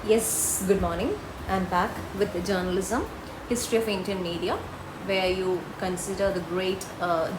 Yes, good morning. I'm back with the journalism, history of Indian media, where you consider the great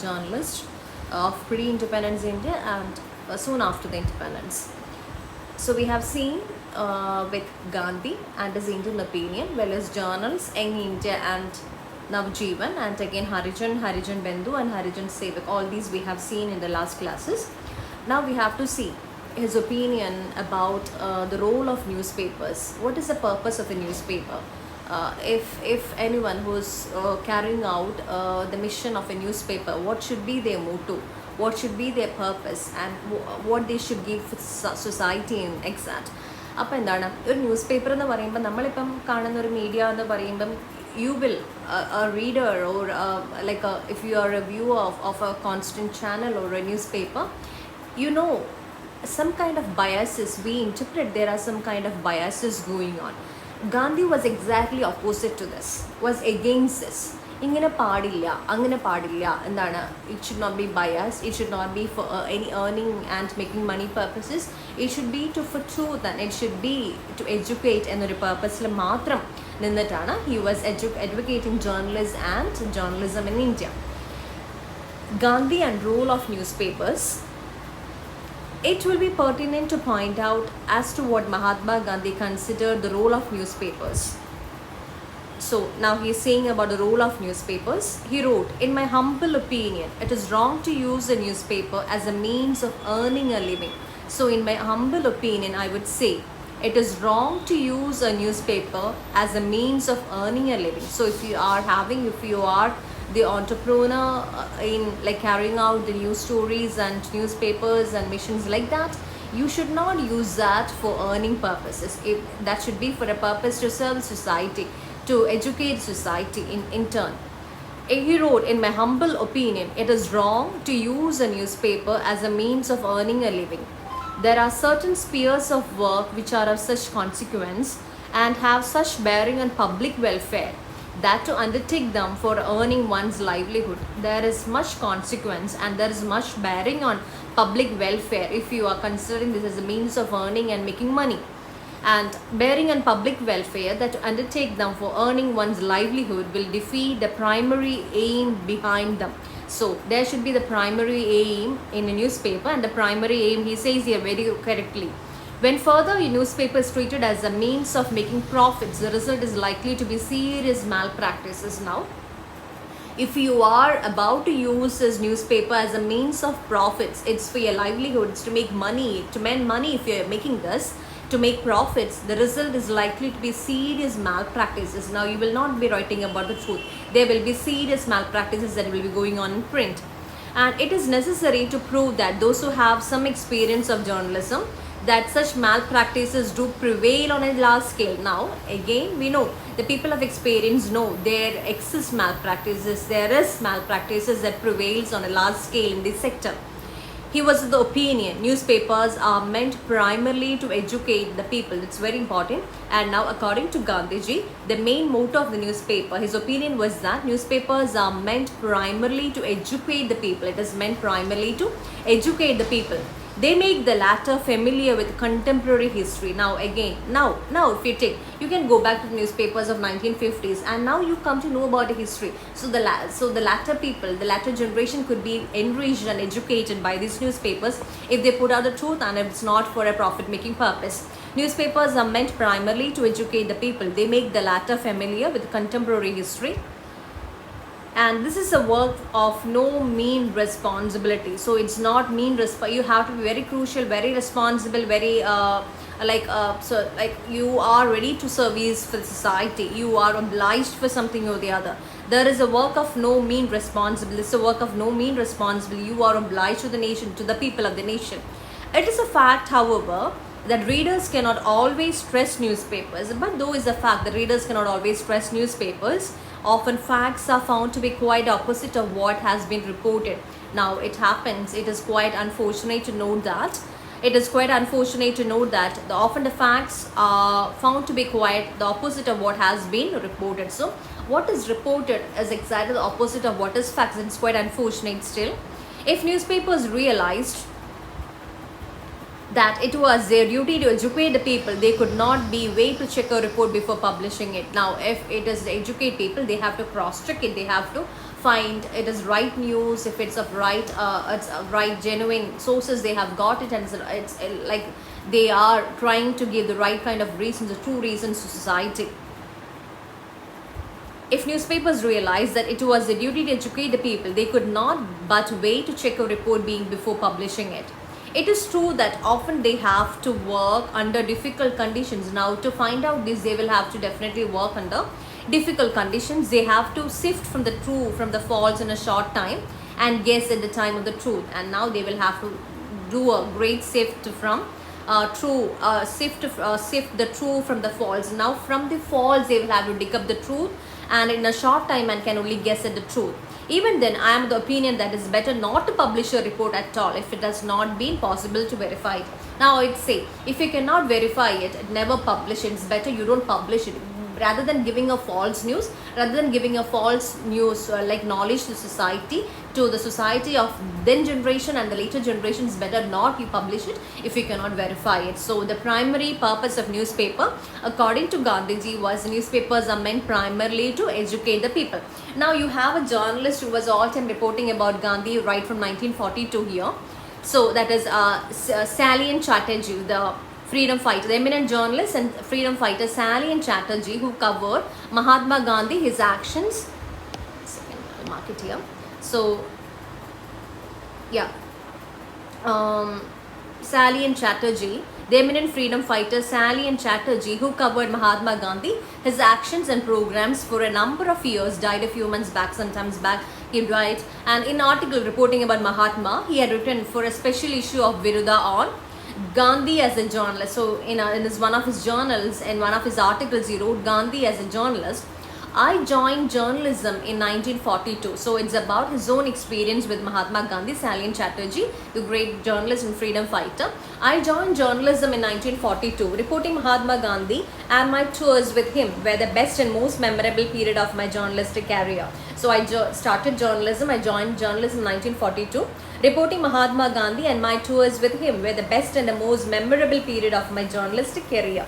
journalist of pre-independence India and soon after the independence. So we have seen with Gandhi and his Indian opinion, well as journals, Young India and Navjeevan, and again Harijan Bendu and Harijan Sevak. All these we have seen in the last classes. Now we have to see his opinion about the role of newspapers. What is the purpose of a newspaper? If anyone who's carrying out the mission of a newspaper, what should be their motto? What should be their purpose and what they should give society in exact. അപ്പോൾ എന്താണ് ഒരു news paper എന്ന് പറയുമ്പോൾ നമ്മളിപ്പം കാണുന്ന ഒരു media എന്ന് പറയുമ്പം you will a reader or like if you are a viewer of a constant channel or a newspaper, you know some kind of biases we interpret. There are some kind of biases going on. Gandhi was exactly opposite to this, was against this. ഇങ്ങനെ പാടില്ല അങ്ങനെ പാടില്ല എന്താണ് it should not be biased, it should not be for any earning and making money purposes, it should be to for truth and it should be to educate എന്നൊരു പർപ്പസിൽ മാത്രം നിന്നിട്ടാണ് he was advocating journalist and journalism in India. Gandhi and role of newspapers. It will be pertinent to point out as to what Mahatma Gandhi considered the role of newspapers. So now he is saying about the role of newspapers. He wrote, "In my humble opinion, it is wrong to use a newspaper as a means of earning a living." So in my humble opinion, I would say it is wrong to use a newspaper as a means of earning a living. So if you are the entrepreneur in like carrying out the news stories and newspapers and missions like that, you should not use that for earning purposes. That should be for a purpose to serve society, to educate society in turn. He wrote, "In my humble opinion, it is wrong to use a newspaper as a means of earning a living. There are certain spheres of work which are of such consequence and have such bearing on public welfare that to undertake them for earning one's livelihood, there is much consequence and there is much bearing on public welfare if you are considering this as a means of earning and making money. And bearing on public welfare, that to undertake them for earning one's livelihood will defeat the primary aim behind them." So there should be the primary aim in a newspaper, and the primary aim he says here very correctly. When further a newspaper is treated as a means of making profits, the result is likely to be serious malpractices. Now, if you are about to use this newspaper as a means of profits, it's for your livelihood, it's to make money, to make money. If you're making this to make profits, the result is likely to be serious malpractices. Now, you will not be writing about the truth. There will be serious malpractices that will be going on in print. And it is necessary to prove that those who have some experience of journalism, that such malpractices do prevail on a large scale. Now, again, we know the people of experience know there exist malpractices. There is malpractices that prevails on a large scale in this sector. He was of the opinion newspapers are meant primarily to educate the people. It's very important. And now, according to Gandhiji, the main motto of the newspaper, his opinion was that newspapers are meant primarily to educate the people. It is meant primarily to educate the people. They make the latter familiar with contemporary history. Now again, now if you take, you can go back to the newspapers of 1950s and now you come to know about the history. So the latter people, the latter generation could be enriched and educated by these newspapers if they put out the truth and it's not for a profit making purpose. Newspapers are meant primarily to educate the people. They make the latter familiar with contemporary history. And this is a work of no mean responsibility. So it's not mean you have to be very crucial, very responsible, very so like you are ready to service for society. You are obliged for something or the other. There is a work of no mean responsible. It's a work of no mean responsible. You are obliged to the nation, to the people of the nation. It is a fact, however, that readers cannot always trust newspapers. But though is a fact that readers cannot always trust newspapers, often facts are found to be quite opposite of what has been reported. Now it happens, it is quite unfortunate to note that. Often the facts are found to be quite the opposite of what has been reported. So what is reported is exactly the opposite of what is facts. It's quite unfortunate still. If newspapers realized that it was their duty to educate the people. They could not be wait to check a report before publishing it. Now if it is to educate people, they have to cross check it, they have to find it is right news, if it's of right it's right genuine sources they have got it, and it's like they are trying to give the right kind of reasons, the true reasons to society. If newspapers realized that it was their duty to educate the people, they could not but wait to check a report being before publishing it. It is true that often they have to work under difficult conditions. Now to find out this, they will have to definitely work under difficult conditions. They have to sift from the true from the false in a short time and guess at the time of the truth. And now they will have to do a great sift from sift the true from the false. Now from the false they will have to dig up the truth, and in a short time and can only guess at the truth. Even then, I am of the opinion that it's better not to publish a report at all if it has not been possible to verify it. Now I'd say, if you cannot verify it, never publish it. It's better you don't publish it. Rather than giving a false news, rather than giving a false news like knowledge to the society of then generation and the later generations, better not you publish it if you cannot verify it. So the primary purpose of newspaper according to Gandhiji was newspapers are meant primarily to educate the people. Now you have a journalist who was all time reporting about Gandhi right from 1942 here. So that is Salian Chatterjee, the freedom fighter, the eminent journalist and freedom fighter Salian Chatterjee, who covered Mahatma Gandhi, his actions. Second, I'll mark it here. So, yeah, Salian Chatterjee, the eminent freedom fighter Salian Chatterjee, who covered Mahatma Gandhi, his actions and programs for a number of years, died a few months back, sometimes back. He died, and in an article reporting about Mahatma, he had written for a special issue of Viruda on Gandhi as a journalist. So in one of his journals, in one of his articles, he wrote Gandhi as a journalist. I joined journalism in 1942. So it's about his own experience with Mahatma Gandhi, Salian Chatterjee, the great journalist and freedom fighter. I joined journalism in 1942. Reporting Mahatma Gandhi and my tours with him were the best and most memorable period of my journalistic career. So I started journalism. I joined journalism in 1942. Reporting Mahatma Gandhi and my tours with him were the best and the most memorable period of my journalistic career.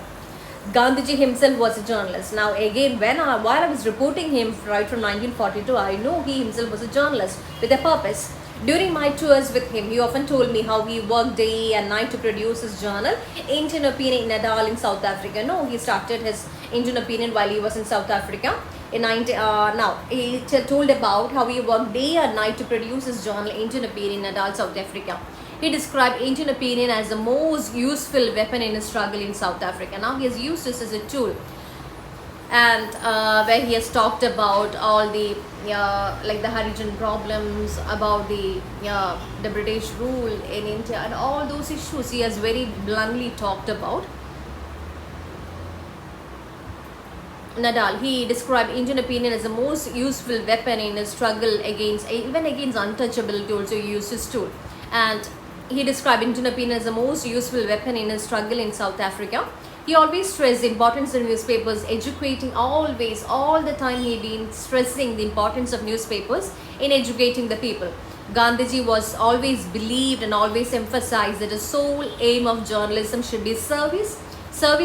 Gandhiji himself was a journalist. Now again, while I was reporting him right from 1942, I know he himself was a journalist with a purpose. During my tours with him, he often told me how he worked day and night to produce his journal, Indian Opinion in Nadal in South Africa. No, he started his Indian Opinion while he was in South Africa. Now, he told about how he worked day and night to produce his journal, Indian Opinion in Nadal, South Africa. He described Indian Opinion as the most useful weapon in his struggle in South Africa. Now he has used this as a tool, and where he has talked about all the like the Harijan problems, about the British rule in India, and all those issues he has very bluntly talked about. Nadal, he described Indian Opinion as the most useful weapon in his struggle against untouchability. Also used his tool, and he described Indian Opinion as the most useful weapon in his struggle in South Africa. He always stressed the importance of newspapers, educating all the time he been stressing the importance of newspapers in educating the people. Gandhiji was always believed and always emphasized that the sole aim of journalism should be service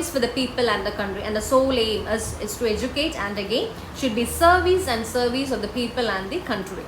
for the people and the country, and the sole aim is to educate, and again should be service of the people and the country.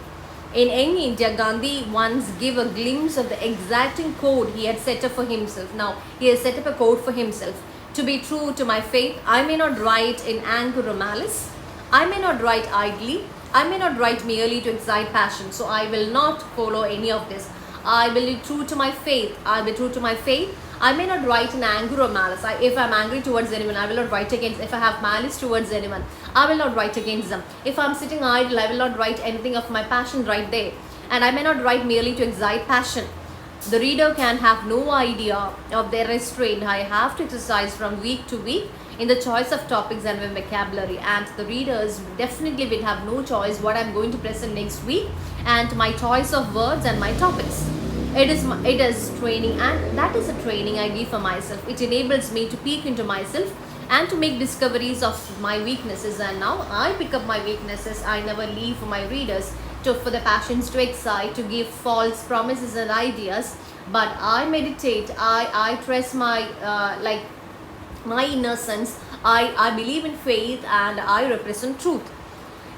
In Young India, Gandhi once gave a glimpse of the exacting code he had set up for himself. Now, he has set up a code for himself. To be true to my faith, I may not write in anger or malice. I may not write idly. I may not write merely to excite passion. So I will not follow any of this. I will be true to my faith. I will be true to my faith. I may not write in anger or malice. If I am angry towards anyone, I will not write against. If I have malice towards anyone, I will not write against them. If I am sitting idle, I will not write anything of my passion right there. And I may not write merely to excite passion. The reader can have no idea of their restraint I have to exercise from week to week in the choice of topics and vocabulary, and the readers definitely will have no choice what I am going to present next week and my choice of words and my topics. It is training, and that is a training I give for myself. It enables me to peek into myself and to make discoveries of my weaknesses, and now I pick up my weaknesses. I never leave for my readers for the passions to excite, to give false promises and ideas, but I meditate, I trust my like my innocence, I believe in faith, and I represent truth.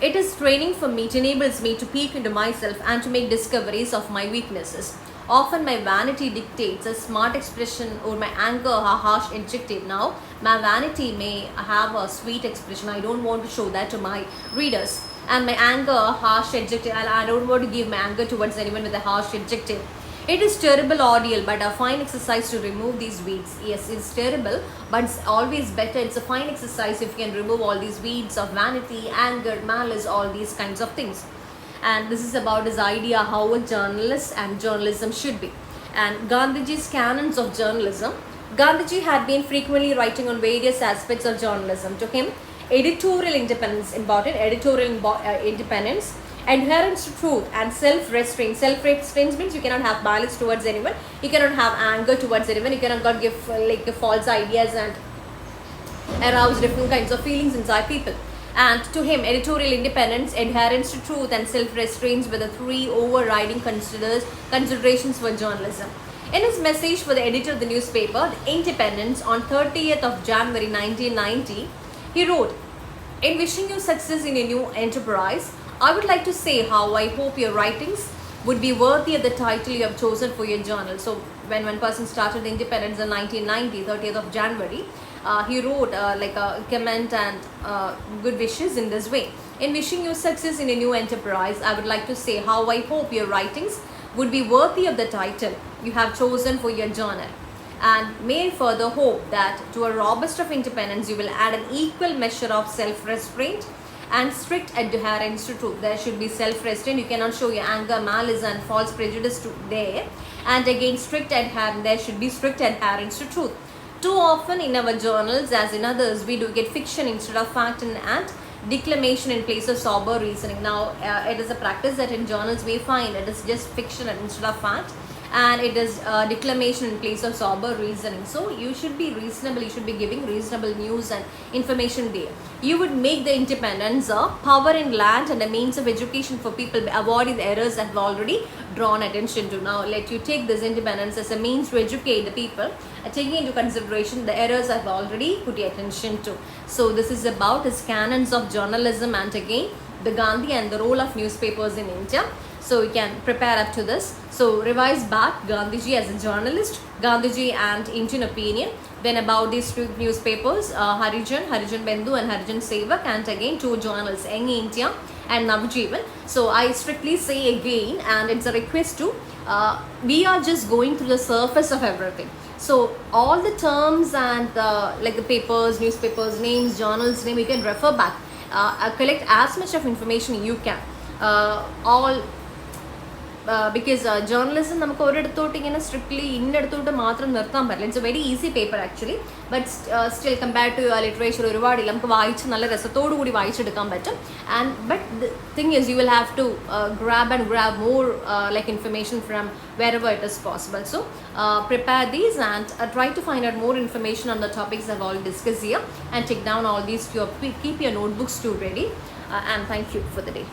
It is training for me, it enables me to peek into myself and to make discoveries of my weaknesses. Often my vanity dictates a smart expression, or my anger a harsh adjective. Now, my vanity may have a sweet expression. I don't want to show that to my readers. And my anger a harsh adjective, and I don't want to give my anger towards anyone with a harsh adjective. It is terrible ordeal, but a fine exercise to remove these weeds. Yes, it's terrible, but it's always better. It's a fine exercise if you can remove all these weeds of vanity, anger, malice, all these kinds of things. And this is about his idea how a journalist and journalism should be. And Gandhiji's canons of journalism. Gandhiji had been frequently writing on various aspects of journalism. To him, editorial independence important, independence, adherence to truth, and self-restraint. Self-restraint means you cannot have malice towards anyone, you cannot have anger towards anyone, you cannot give like false ideas and arouse different kinds of feelings inside people. And to him, editorial independence, adherence to truth, and self-restraints were the three overriding considerations for journalism. In his message for the editor of the newspaper, The Independence, on 30th of January 1990, he wrote, "In wishing you success in a new enterprise, I would like to say how I hope your writings would be worthy of the title you have chosen for your journal." So when one person started the Independence in 1990, 30th of January, he wrote like a comment and good wishes in this way. "In wishing you success in a new enterprise, I would like to say how I hope your writings would be worthy of the title you have chosen for your journal, and may further hope that to a robust of independence you will add an equal measure of self-restraint and strict adherence to truth." There should be self-restraint. You cannot show your anger, malice, and false prejudice to there. And again, strict adherence. There should be strict adherence to truth. Too often in our journals, as in others, we do get fiction instead of fact, and declamation in place of sober reasoning. Now, it is a practice that in journals we find it is just fiction instead of fact, and it is declamation in place of sober reasoning. So you should be reasonable, you should be giving reasonable news and information there. You would make the independence a power in land and a means of education for people, avoiding the errors that have already drawn attention to. Now let you take this independence as a means to educate the people, taking into consideration the errors I've already put your attention to. So this is about his canons of journalism, and again the Gandhi and the role of newspapers in India. So you can prepare up to this. So revise back Gandhiji as a journalist, Gandhiji and Indian opinion, then about these two newspapers, Harijan Bandhu and Harijan Sevak, and again two journals, Young India and Navjeevan. So I strictly say again, and it's a request to, we are just going through the surface of everything. So all the terms and like the papers, newspapers, names, journals name, you can refer back, collect as much of information you can. All because journalism നമുക്ക് ഒരിടത്തോട്ട് ഇങ്ങനെ strictly ഇന്നടത്തോട്ട് മാത്രം നിർത്താൻ പറ്റില്ല. It's a very easy paper actually, but still compared to literature ഒരുപാടില്ല, നമുക്ക് വായിച്ച് നല്ല രസത്തോടു കൂടി വായിച്ചെടുക്കാൻ പറ്റും. And but the thing is you will have to grab more like information from wherever it is possible. So prepare these and try to find out more information on the topics I've already discussed here, and take down all these to keep your notebooks too ready, and thank you for the day.